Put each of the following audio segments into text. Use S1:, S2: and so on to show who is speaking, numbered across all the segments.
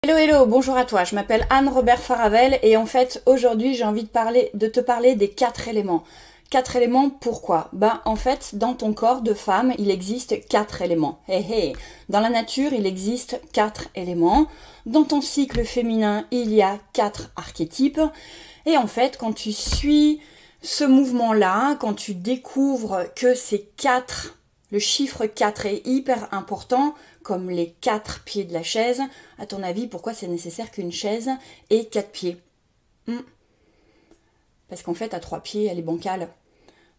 S1: Hello hello, bonjour à toi, je m'appelle Anne-Robert Faravel et en fait aujourd'hui j'ai envie de te parler des 4 éléments. 4 éléments pourquoi? En fait dans ton corps de femme il existe 4 éléments. Hey, hey. Dans la nature il existe 4 éléments. Dans ton cycle féminin il y a 4 archétypes. Et en fait quand tu suis ce mouvement-là, quand tu découvres que le chiffre 4 est hyper important, comme les 4 pieds de la chaise, à ton avis, pourquoi c'est nécessaire qu'une chaise ait 4 pieds? Parce qu'en fait, à 3 pieds, elle est bancale.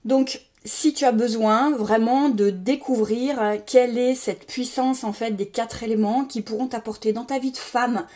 S1: Donc, si tu as besoin vraiment de découvrir quelle est cette puissance en fait des 4 éléments qui pourront t'apporter dans ta vie de femme,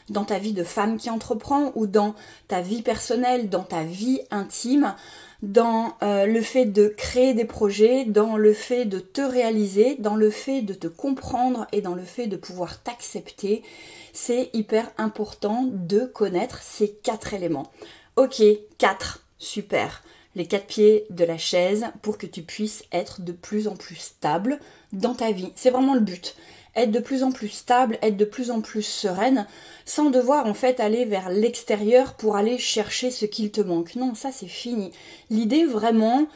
S1: dans ta vie de femme qui entreprend ou dans ta vie personnelle, dans ta vie intime, dans le fait de créer des projets, dans le fait de te réaliser, dans le fait de te comprendre et dans le fait de pouvoir t'accepter, c'est hyper important de connaître ces 4 éléments. Ok, 4, super. Les 4 pieds de la chaise pour que tu puisses être de plus en plus stable dans ta vie. C'est vraiment le but. Être de plus en plus stable, être de plus en plus sereine, sans devoir en fait aller vers l'extérieur pour aller chercher ce qu'il te manque. Non, ça c'est fini. L'idée vraiment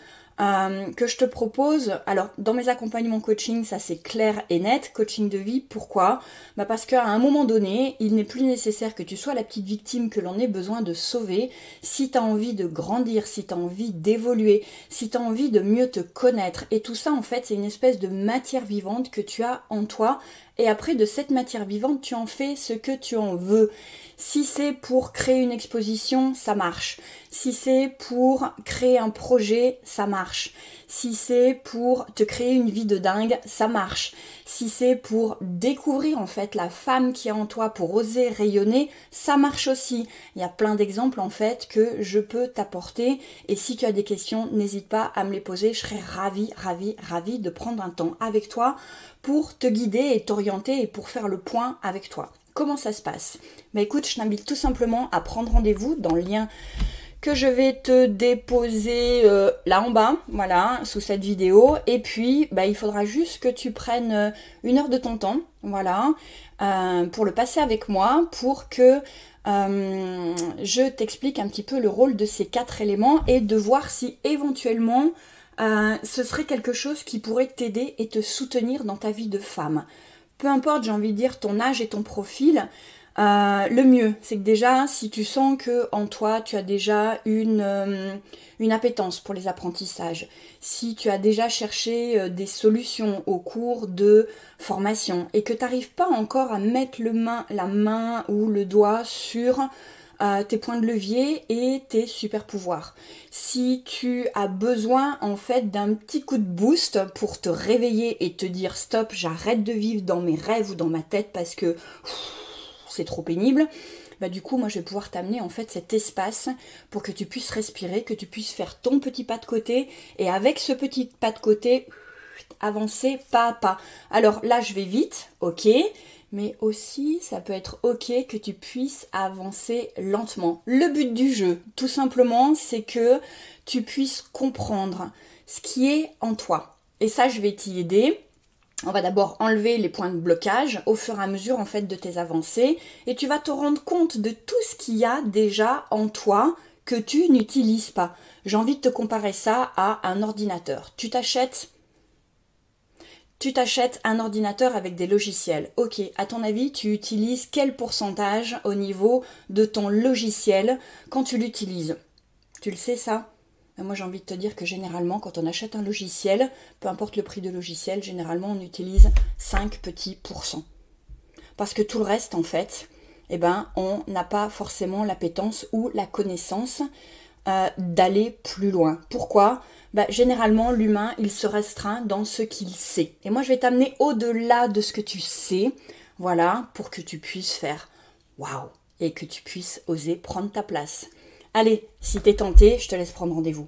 S1: que je te propose, alors dans mes accompagnements coaching, ça c'est clair et net, coaching de vie, pourquoi? Parce qu'à un moment donné, il n'est plus nécessaire que tu sois la petite victime que l'on ait besoin de sauver. Si tu as envie de grandir, si tu as envie d'évoluer, si tu as envie de mieux te connaître, et tout ça en fait c'est une espèce de matière vivante que tu as en toi, et après de cette matière vivante tu en fais ce que tu en veux. Si c'est pour créer une exposition, ça marche. Si c'est pour créer un projet, ça marche. Si c'est pour te créer une vie de dingue, ça marche. Si c'est pour découvrir en fait la femme qui est en toi, pour oser rayonner, ça marche aussi. Il y a plein d'exemples en fait que je peux t'apporter. Et si tu as des questions, n'hésite pas à me les poser. Je serais ravie de prendre un temps avec toi pour te guider et t'orienter et pour faire le point avec toi. Comment ça se passe? Écoute, je t'invite tout simplement à prendre rendez-vous dans le lien que je vais te déposer là en bas, voilà, sous cette vidéo. Et puis, il faudra juste que tu prennes 1 heure de ton temps, voilà, pour le passer avec moi, pour que je t'explique un petit peu le rôle de ces 4 éléments et de voir si éventuellement ce serait quelque chose qui pourrait t'aider et te soutenir dans ta vie de femme. Peu importe, j'ai envie de dire, ton âge et ton profil, le mieux, c'est que déjà, si tu sens que en toi, tu as déjà une appétence pour les apprentissages, si tu as déjà cherché des solutions au cours de formation et que tu n'arrives pas encore à mettre la main ou le doigt sur tes points de levier et tes super pouvoirs. Si tu as besoin en fait d'un petit coup de boost pour te réveiller et te dire stop, j'arrête de vivre dans mes rêves ou dans ma tête parce que c'est trop pénible, du coup moi je vais pouvoir t'amener en fait cet espace pour que tu puisses respirer, que tu puisses faire ton petit pas de côté et avec ce petit pas de côté avancer pas à pas. Alors là je vais vite, ok, mais aussi ça peut être ok que tu puisses avancer lentement. Le but du jeu, tout simplement, c'est que tu puisses comprendre ce qui est en toi. Et ça, je vais t'y aider. On va d'abord enlever les points de blocage au fur et à mesure en fait de tes avancées et tu vas te rendre compte de tout ce qu'il y a déjà en toi que tu n'utilises pas. J'ai envie de te comparer ça à un ordinateur. Tu t'achètes un ordinateur avec des logiciels. Ok, à ton avis, tu utilises quel pourcentage au niveau de ton logiciel quand tu l'utilises? Tu le sais ça? Moi j'ai envie de te dire que généralement quand on achète un logiciel, peu importe le prix de logiciel, généralement on utilise 5 petits pourcents. Parce que tout le reste en fait, on n'a pas forcément l'appétence ou la connaissance d'aller plus loin. Pourquoi? Généralement l'humain il se restreint dans ce qu'il sait. Et moi je vais t'amener au-delà de ce que tu sais, voilà, pour que tu puisses faire waouh et que tu puisses oser prendre ta place. Allez, si t'es tenté, je te laisse prendre rendez-vous.